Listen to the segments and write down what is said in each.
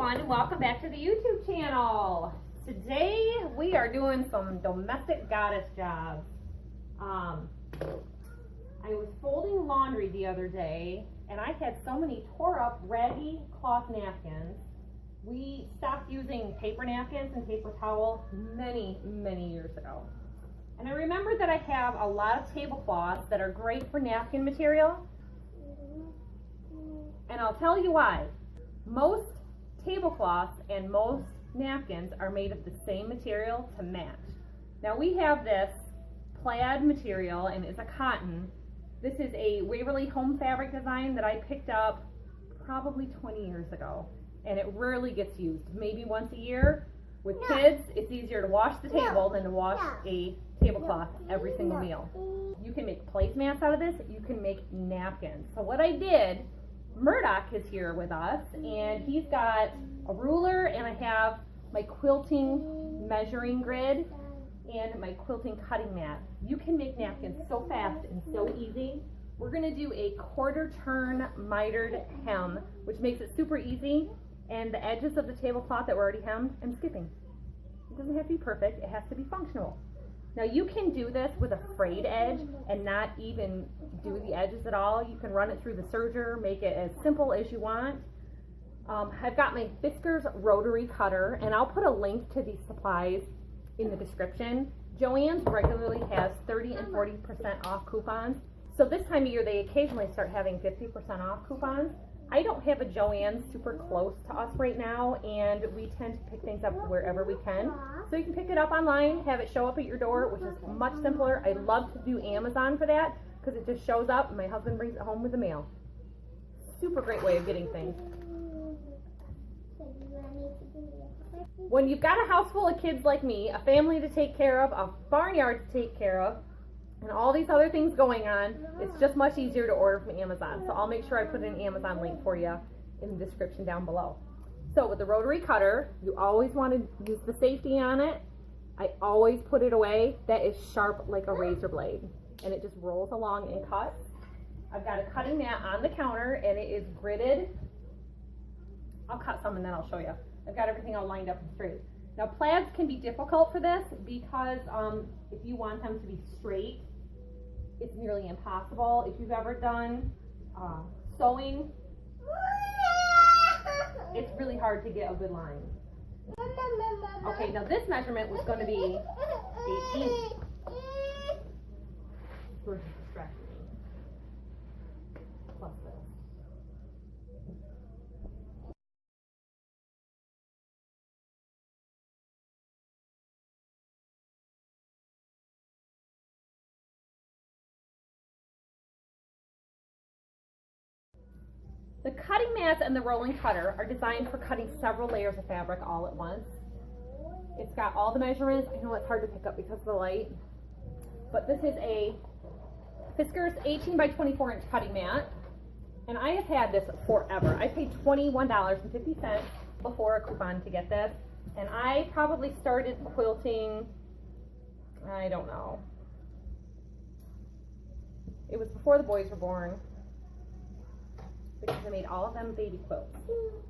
everyone, and welcome back to the YouTube channel. Today we are doing some domestic goddess jobs. I was folding laundry the other day and I had so many tore up raggy cloth napkins. We stopped using paper napkins and paper towel many years ago. And I remembered that I have a lot of tablecloths that are great for napkin material. And I'll tell you why. Most tablecloths and most napkins are made of the same material to match. Now we have this plaid material and it's a cotton. This is a Waverly home fabric design that I picked up probably 20 years ago. And it rarely gets used, maybe once a year. With kids, it's easier to wash the table than to wash a tablecloth every single meal. You can make placemats out of this, you can make napkins. So what I did, Murdoch is here with us, and he's got a ruler, and I have my quilting measuring grid and my quilting cutting mat. You can make napkins so fast and so easy. We're going to do a quarter turn mitered hem, which makes it super easy, and the edges of the tablecloth that were already hemmed, I'm skipping. It doesn't have to be perfect, it has to be functional. Now you can do this with a frayed edge and not even do the edges at all. You can run it through the serger, make it as simple as you want. I've got my Fiskars rotary cutter, and I'll put a link to these supplies in the description. Joann's regularly has 30 and 40% off coupons. So this time of year they occasionally start having 50% off coupons. I don't have a Joann's super close to us right now, and we tend to pick things up wherever we can. So you can pick it up online, have it show up at your door, which is much simpler. I love to do Amazon for that because it just shows up and my husband brings it home with the mail. Super great way of getting things. When you've got a house full of kids like me, a family to take care of, a barnyard to take care of, and all these other things going on, it's just much easier to order from Amazon. So I'll make sure I put an Amazon link for you in the description down below. So with the rotary cutter, you always want to use the safety on it. I always put it away. That is sharp like a razor blade. And it just rolls along and cuts. I've got a cutting mat on the counter and it is gridded. I'll cut some and then I'll show you. I've got everything all lined up and straight. Now plaids can be difficult for this because if you want them to be straight, it's nearly impossible. If you've ever done sewing, it's really hard to get a good line. Okay, now this measurement was going to be 18. Sort of distracting me. Plus this. The cutting mats and the rolling cutter are designed for cutting several layers of fabric all at once. It's got all the measurements. I know it's hard to pick up because of the light, but this is a Fiskars 18 by 24 inch cutting mat, and I have had this forever. I paid $21.50 before a coupon to get this, and I probably started quilting, I don't know. It was before the boys were born, because I made all of them baby quilts.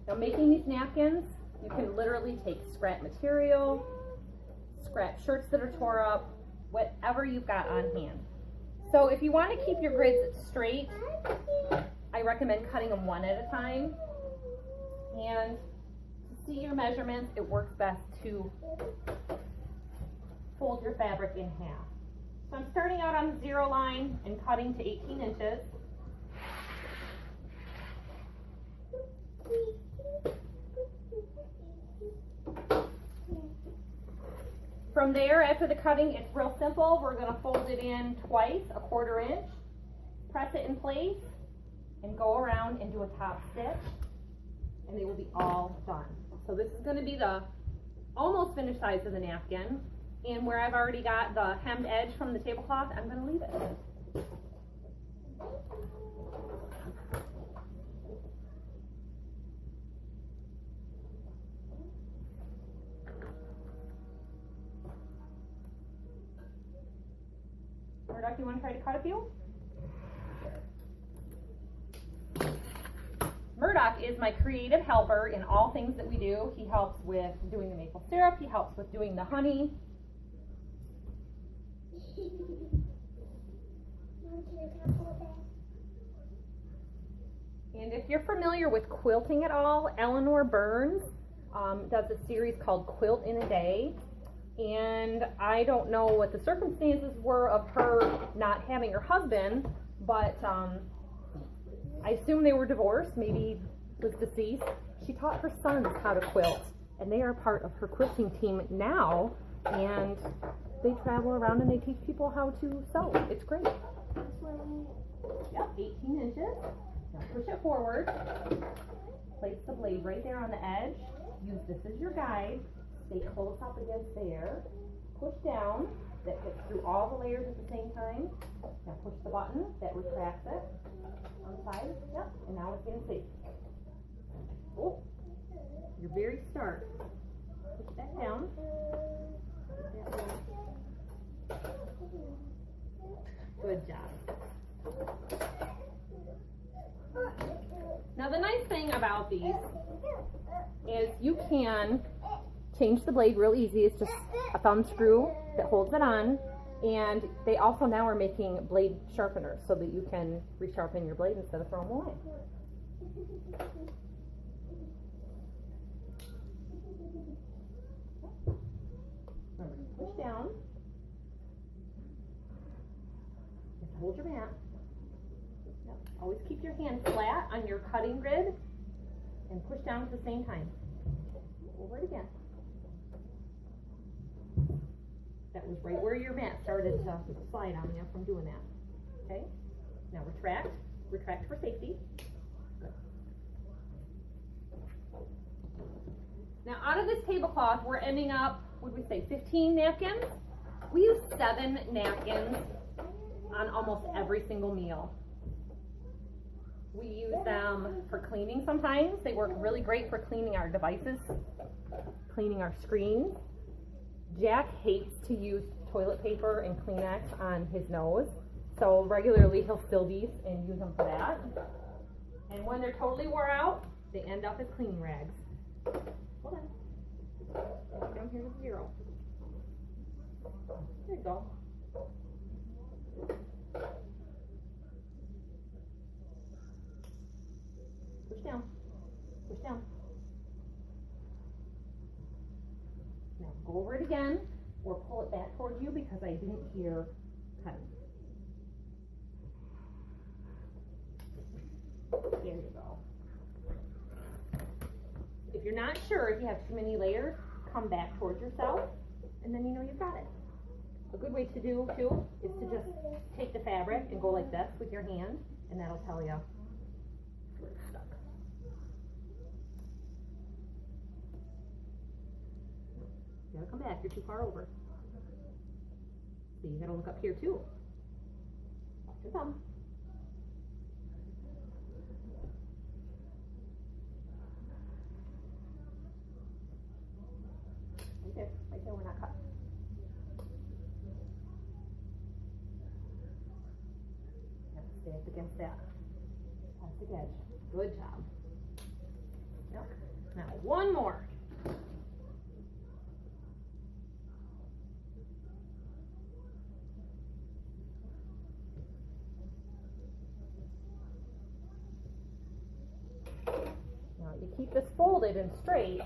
Now making these napkins, you can literally take scrap material, scrap shirts that are tore up, whatever you've got on hand. So if you want to keep your grids straight, I recommend cutting them one at a time. And to see your measurements, it works best to fold your fabric in half. So I'm starting out on the 0 line and cutting to 18 inches. From there, after the cutting, it's real simple. We're going to fold it in twice, a 1/4 inch, press it in place, and go around and do a top stitch, and they will be all done. So this is going to be the almost finished size of the napkin, and where I've already got the hemmed edge from the tablecloth, I'm going to leave it. Murdoch, you want to try to cut a few? Murdoch! Chuck is my creative helper in all things that we do. He helps with doing the maple syrup. He helps with doing the honey. And if you're familiar with quilting at all, Eleanor Burns does a series called Quilt in a Day. And I don't know what the circumstances were of her not having her husband, but I assume they were divorced, maybe was deceased. She taught her sons how to quilt, and they are part of her quilting team now, and they travel around and they teach people how to sew. It's great. Yep, 18 inches. Now push it forward. Place the blade right there on the edge. Use this as your guide. Stay close up against there. Push down. That gets through all the layers at the same time. Now push the button. That retracts it. On the side. Yep. And now it's getting safe. Oh, your very start. Push that down. Put that down. Good job. Now the nice thing about these is you can change the blade real easy. It's just a thumb screw that holds it on, and they also now are making blade sharpeners so that you can resharpen your blade instead of throwing them away. Push down. Just hold your mat. Yep. Always keep your hand flat on your cutting grid and push down at the same time. Over it again. That was right where your mat started to slide on you from doing that. Okay? Now retract. Retract for safety. Good. Now out of this tablecloth, we're ending up, what did we say, 15 napkins? We use 7 napkins on almost every single meal. We use them for cleaning sometimes. They work really great for cleaning our devices, cleaning our screens. Jack hates to use toilet paper and Kleenex on his nose, so regularly he'll steal these and use them for that. And when they're totally wore out, they end up as cleaning rags. Hold on. Down here to 0. There you go. Push down. Push down. Now go over it again, or pull it back towards you because I didn't hear cutting. There you go. If you're not sure if you have too many layers, come back towards yourself, and then you know you've got it. A good way to do, too, is to just take the fabric and go like this with your hand, and that'll tell you where it's stuck. You gotta come back, you're too far over. So you gotta look up here, too. Watch your thumb. Right there, we're not cut. Stay up against that plastic edge. Good job. Yep. Now one more. Now you keep this folded and straight.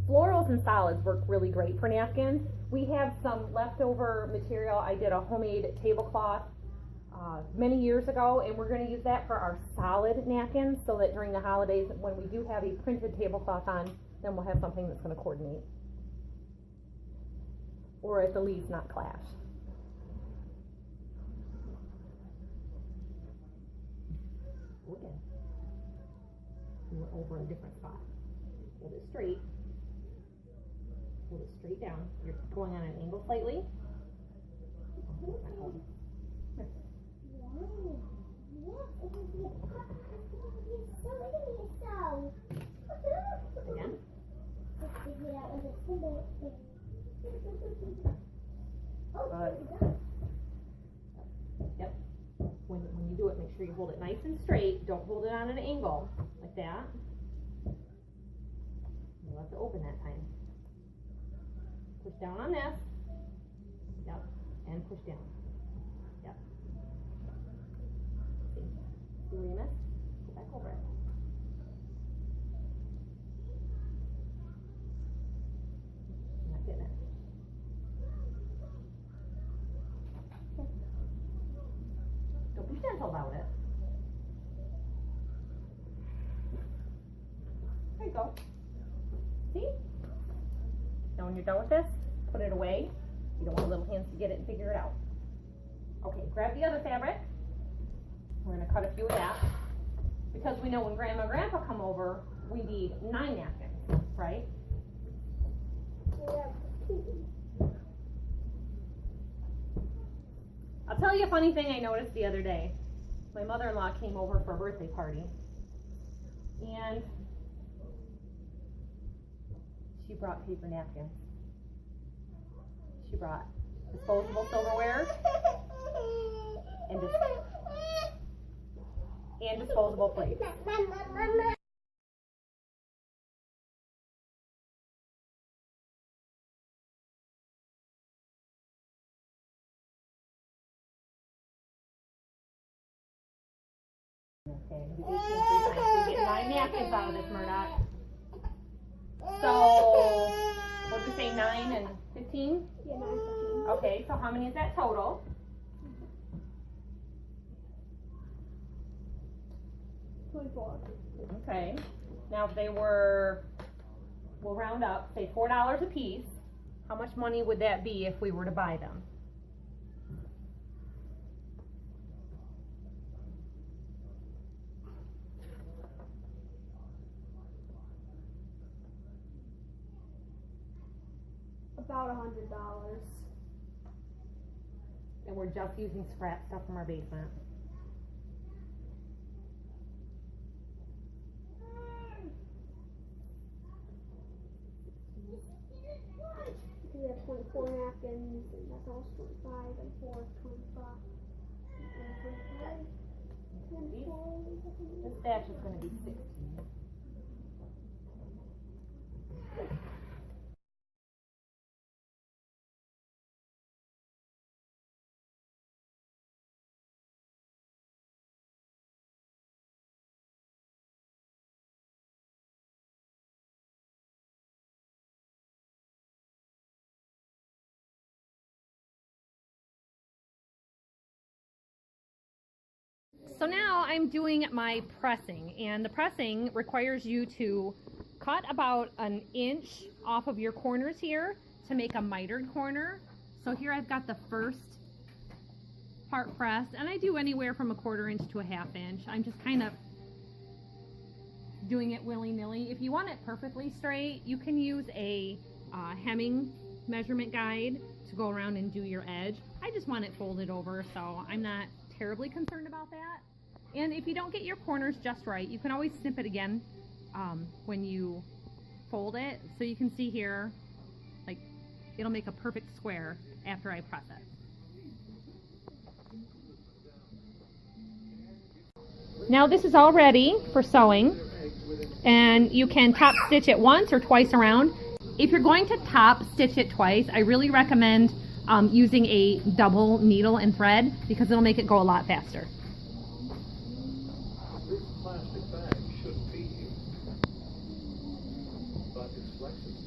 Florals and solids work really great for napkins. We have some leftover material. I did a homemade tablecloth many years ago, and we're going to use that for our solid napkins so that during the holidays, when we do have a printed tablecloth on, then we'll have something that's going to coordinate. Or at the least not clash. Again. We went over a different spot. Hold it straight. Hold it straight down. You're going on an angle slightly. Again. Good. Yep. When you do sure you hold it nice and straight. Don't hold it on an angle like that. You'll have to open that time. Push down on this. Yep. And push down. Yep. See where you missed? Go back over it. I'm not getting it. Okay. Don't be gentle about it. There you go. See? Now when you're done with this, put it away. You don't want little hands to get it and figure it out. Okay, grab the other fabric. We're going to cut a few of that. Because we know when Grandma and Grandpa come over, we need 9 napkins, right? I'll tell you a funny thing I noticed the other day. My mother-in-law came over for a birthday party. And she brought paper napkins. She brought disposable silverware and disposable plates. Okay, we get 9 napkins out of this, Murdoch. So, what did we say, 9 and 15? Yeah, 9 and 15. Okay, so how many is that total? 24. Okay, now if they were, we'll round up, say $4 a piece, how much money would that be if we were to buy them? About $100. And we're just using scrap stuff from our basement. We have 24 napkins, and that's almost 25, and 4 is 25. And 25. This batch is going to be 16. So now I'm doing my pressing, and the pressing requires you to cut about an inch off of your corners here to make a mitered corner. So here I've got the first part pressed, and I do anywhere from a 1/4 inch to a 1/2 inch. I'm just kind of doing it willy-nilly. If you want it perfectly straight, you can use a hemming measurement guide to go around and do your edge. I just want it folded over, so I'm not terribly concerned about that. And if you don't get your corners just right, you can always snip it again when you fold it. So you can see here, like, it'll make a perfect square after I press it. Now this is all ready for sewing, and you can top stitch it once or twice around. If you're going to top stitch it twice, I really recommend using a double needle and thread, because it'll make it go a lot faster. This plastic bag shouldn't be here, but it's flexible.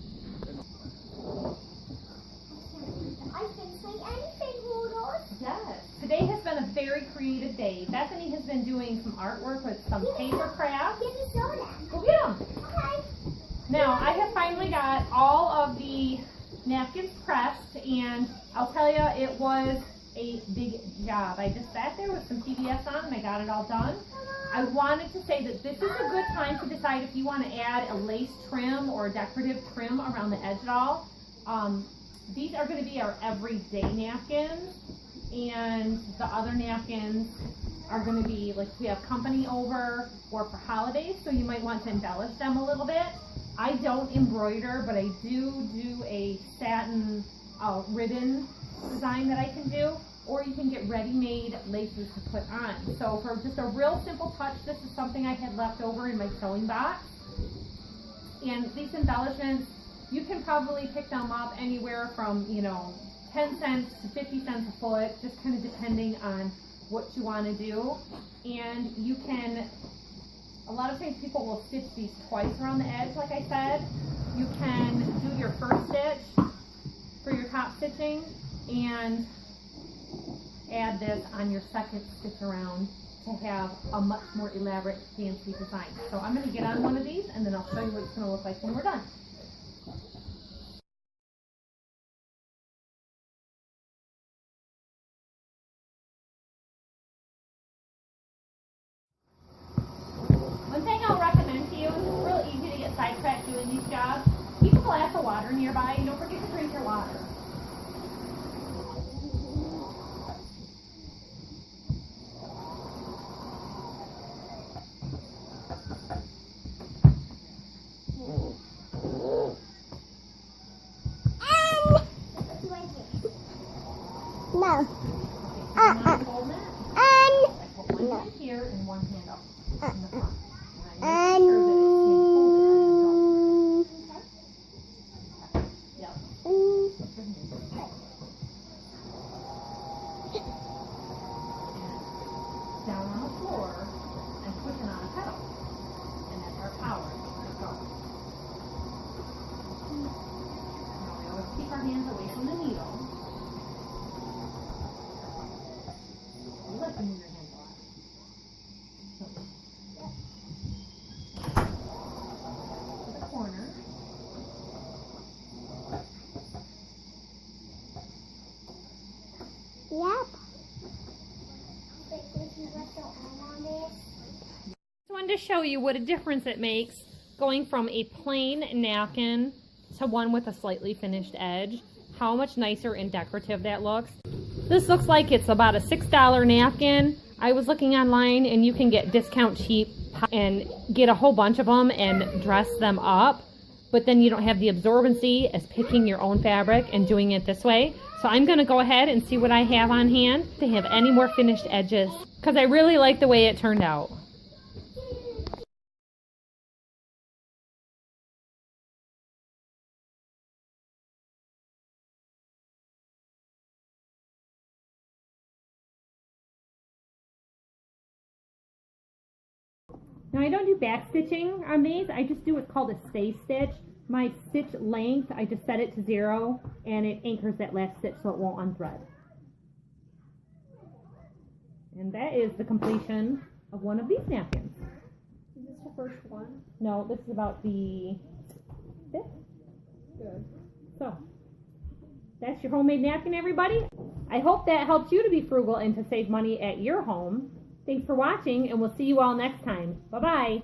I can say anything, Rudolph. Yes. Today has been a very creative day. Bethany has been doing some artwork with some paper crafts. Give me soda. Go get them. Okay. Now, I have finally got all of the napkins pressed, and I'll tell you, it was a big job. I just sat there with some PBS on and I got it all done. I wanted to say that this is a good time to decide if you want to add a lace trim or a decorative trim around the edge at all. These are going to be our everyday napkins, and the other napkins are going to be like if we have company over or for holidays, so you might want to embellish them a little bit. I don't embroider, but I do a satin ribbon design that I can do. or you can get ready-made laces to put on. So for just a real simple touch, this is something I had left over in my sewing box. And these embellishments, you can probably pick them up anywhere from, 10 cents to 50 cents a foot, just kind of depending on what you want to do. And you can, a lot of times people will stitch these twice around the edge, like I said. You can do your first stitch for your top stitching and add this on your second stitch around to have a much more elaborate, fancy design. So I'm going to get on one of these and then I'll show you what it's going to look like when we're done. One thing I'll recommend to you, it's real easy to get sidetracked doing these jobs. Keep a glass of water nearby and don't forget to drink your water. No. I put one hand here and one hand up in the front. And I make sure that it's yep. Down on the floor and pushing on a pedal. And that's our power. Let's go. Now we always keep our hands away from the needle. You like to move your hands a lot. To the corner. Yep. Just wanted to show you what a difference it makes going from a plain napkin to one with a slightly finished edge. How much nicer and decorative that looks. This looks like it's about a $6 napkin. I was looking online and you can get discount cheap and get a whole bunch of them and dress them up, but then you don't have the absorbency as picking your own fabric and doing it this way. So I'm going to go ahead and see what I have on hand to have any more finished edges because I really like the way it turned out. Now I don't do back stitching on these, I just do what's called a stay stitch. My stitch length, I just set it to 0 and it anchors that last stitch so it won't unthread. And that is the completion of one of these napkins. Is this the first one? No, this is about the 5th. Good. So, that's your homemade napkin, everybody. I hope that helps you to be frugal and to save money at your home. Thanks for watching, and we'll see you all next time. Bye-bye.